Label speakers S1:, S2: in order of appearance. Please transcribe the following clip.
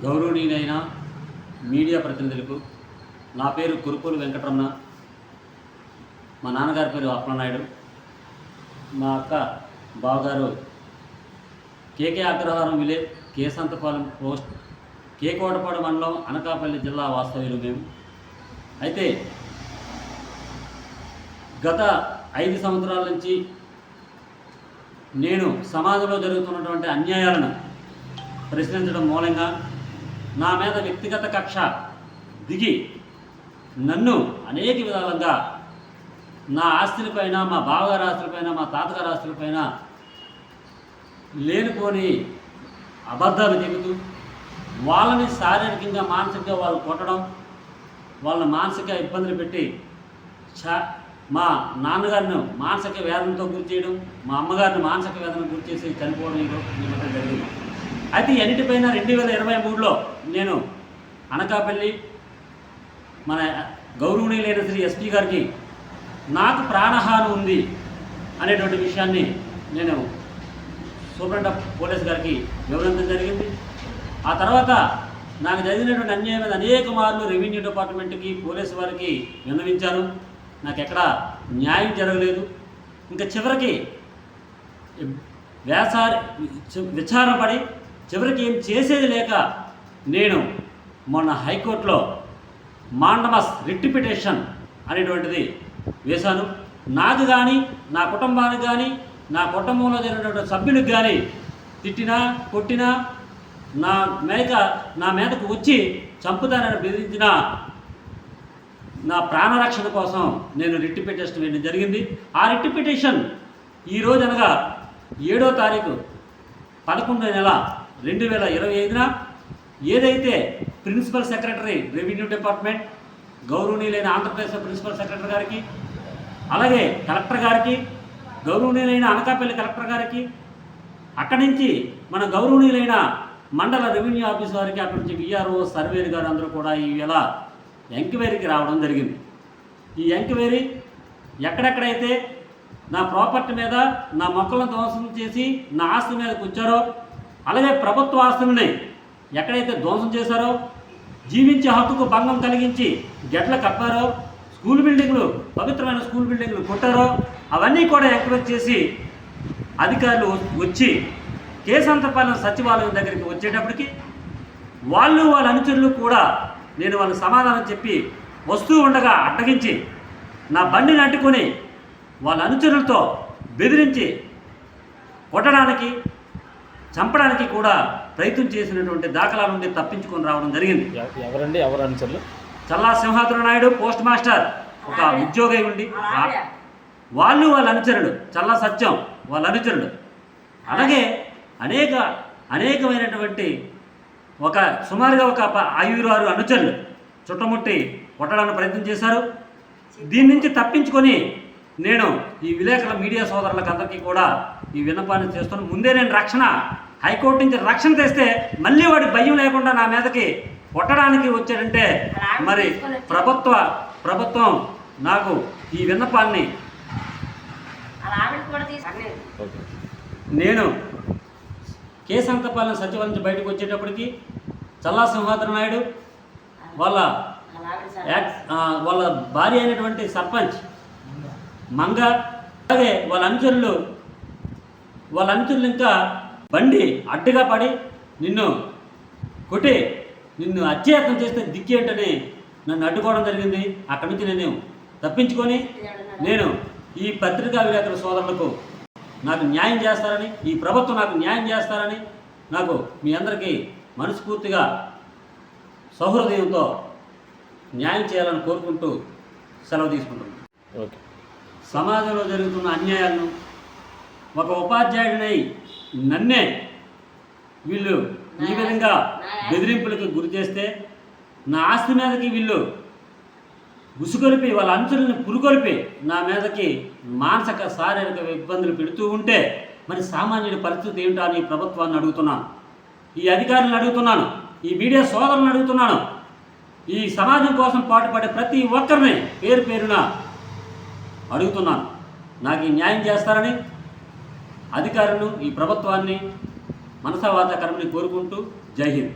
S1: గౌరవనీయులైన మీడియా ప్రతినిధులకు నా పేరు కురుపూలు వెంకటరమణ, మా నాన్నగారి పేరు అప్పలనాయుడు, మా అక్క బావగారు కేకే అగ్రహారం విలేజ్ కేసంతపాలెం పోస్ట్ కేకోటపాడు మండలం అనకాపల్లి జిల్లా వాస్తవ్యులు మేము. అయితే గత 5 సంవత్సరాల నుంచి నేను సమాజంలో జరుగుతున్నటువంటి అన్యాయాలను ప్రశ్నించడం మూలంగా నా మీద వ్యక్తిగత కక్ష దిగి నన్ను అనేక విధాలుగా నా ఆస్తులపైన, మా బావగారి ఆస్తులపైన, మా తాతగారి ఆస్తులపైన లేనిపోని అబద్ధాలు చెబుతూ వాళ్ళని శారీరకంగా మానసికంగా వాళ్ళు కొట్టడం, వాళ్ళని మానసిక ఇబ్బందులు పెట్టి మా నాన్నగారిని మానసిక వేదనతో గురి చేయడం, మా అమ్మగారిని మానసిక వేదనకు గురి చేసి చనిపోవడం ఈ మధ్య జరిగింది. అయితే అన్నిటిపైన 2023లో నేను అనకాపల్లి మన గౌరవనీయులైన శ్రీ ఎస్పీ గారికి నాకు ప్రాణహాని ఉంది అనేటువంటి విషయాన్ని నేను సూపరింటెండెంట్ ఆఫ్ పోలీస్ గారికి వివరించడం జరిగింది. ఆ తర్వాత నాకు జరిగినటువంటి అన్యాయం మీద అనేక మార్లు రెవెన్యూ డిపార్ట్మెంట్కి, పోలీసు వారికి విన్నవించాను. నాకు ఎక్కడ న్యాయం జరగలేదు. ఇంకా చివరికి విచారపడి చివరికి ఏం చేసేది లేక నేను మొన్న హైకోర్టులో మాండమస్ రిట్ పిటిషన్ అనేటువంటిది వేశాను. నాకు కానీ, నా కుటుంబానికి కానీ, నా కుటుంబంలో జరిగినటువంటి సభ్యులకు కానీ తిట్టినా కొట్టినా నా మీదకు వచ్చి చంపుతానని బెదిరించిన నా ప్రాణరక్షణ కోసం నేను రిట్ పిటిషన్ వేయడం జరిగింది. ఆ రిట్ పిటిషన్ ఈరోజు అనగా 7వ తారీఖు 11వ నెల 2025న ఏదైతే ప్రిన్సిపల్ సెక్రటరీ రెవెన్యూ డిపార్ట్మెంట్, గౌరవనీయులైన ఆంధ్రప్రదేశ్ ప్రిన్సిపల్ సెక్రటరీ గారికి, అలాగే కలెక్టర్ గారికి, గౌరవనీయులైన అనకాపల్లి కలెక్టర్ గారికి, అక్కడి నుంచి మన గౌరవనీయులైన మండల రెవెన్యూ ఆఫీస్ వారికి, అక్కడి నుంచి విఆర్ఓ సర్వేర్ గారు అందరూ కూడా ఈవేళ ఎంక్వైరీకి రావడం జరిగింది. ఈ ఎంక్వైరీ ఎక్కడెక్కడైతే నా ప్రాపర్టీ మీద, నా మొక్కలను ధ్వంసం చేసి నా ఆస్తి మీద కూర్చారో, అలాగే ప్రభుత్వ ఆస్తులని ఎక్కడైతే ధ్వంసం చేశారో, జీవించే హక్కుకు భంగం కలిగించి గెడ్ల కప్పారో, స్కూల్ బిల్డింగ్లు, పవిత్రమైన స్కూల్ బిల్డింగ్లు కొట్టారో, అవన్నీ కూడా ఎంక్వైరీ చేసి అధికారులు వచ్చి కేసంతపాలెం సచివాలయం దగ్గరికి వచ్చేటప్పటికి వాళ్ళ అనుచరులు కూడా నేను వాళ్ళకి సమాధానం చెప్పి వస్తూ ఉండగా అడ్డగించి నా బండిని అంటుకొని వాళ్ళ అనుచరులతో బెదిరించి కొట్టడానికి, చంపడానికి కూడా ప్రయత్నం చేసినటువంటి దాఖలా నుండి తప్పించుకొని రావడం జరిగింది.
S2: ఎవరు అనుచరులు?
S1: చల్లా సింహాద్రి నాయుడు పోస్ట్ మాస్టర్ ఒక ఉద్యోగి ఉండి వాళ్ళ అనుచరుడు, చల్లా సత్యం వాళ్ళ అనుచరుడు, అలాగే అనేకమైనటువంటి సుమారుగా ఒక 5-6 అనుచరులు చుట్టముట్టి కొట్టడానికి ప్రయత్నం చేశారు. దీని నుంచి తప్పించుకొని నేను ఈ విలేకరుల మీడియా సోదరులకు అందరికీ కూడా ఈ విన్నపాన్ని చేస్తున్నాను. ముందే నేను హైకోర్టు నుంచి రక్షణ తెస్తే మళ్ళీ వాడి భయం లేకుండా నా మీదకి కొట్టడానికి వచ్చాడంటే మరి ప్రభుత్వం నాకు ఈ విన్నపాన్ని నేను కేసంతపాలెం సచివాలయం నుంచి బయటకు వచ్చేటప్పటికి చల్లా సింహాద్రి నాయుడు వాళ్ళ భార్య అయినటువంటి సర్పంచ్ మంగ, అలాగే వాళ్ళ అనుచరులు ఇంకా బండి అడ్డుగా పడి నిన్ను కొట్టి నిన్ను అత్యాయత్నం చేస్తే దిక్కేంటని నన్ను అడ్డుకోవడం జరిగింది. అక్కడి నుంచి నేను తప్పించుకొని నేను ఈ పత్రికా విలేకరుల సోదరులకు నాకు న్యాయం చేస్తారని, ఈ ప్రభుత్వం నాకు న్యాయం చేస్తారని నాకు మీ అందరికీ మనస్ఫూర్తిగా సౌహృదయంతో న్యాయం చేయాలని కోరుకుంటూ సెలవు తీసుకుంటున్నాను.
S2: ఓకే.
S1: సమాజంలో జరుగుతున్న అన్యాయాలను ఒక ఉపాధ్యాయుడినై నన్నే వీళ్ళు ఈ విధంగా బెదిరింపులకు గురి చేస్తే, నా ఆస్తి మీదకి వీళ్ళు ఉసుకొలిపి వాళ్ళ అనుచరులను పురుకొలిపి నా మీదకి మానసిక శారీరక ఇబ్బందులు పెడుతూ ఉంటే మరి సామాన్యుడి పరిస్థితి ఏమిటో అని ప్రభుత్వాన్ని అడుగుతున్నాను, ఈ అధికారులను అడుగుతున్నాను, ఈ మీడియా సోదరులను అడుగుతున్నాను, ఈ సమాజం కోసం పాటుపడే ప్రతి ఒక్కరిని పేరు పేరున అడుగుతున్నాను. నాకు ఈ న్యాయం చేస్తారని అధికారులను, ఈ ప్రభుత్వాన్ని మనసా వాచా కర్మని కోరుకుంటూ జై హింద్.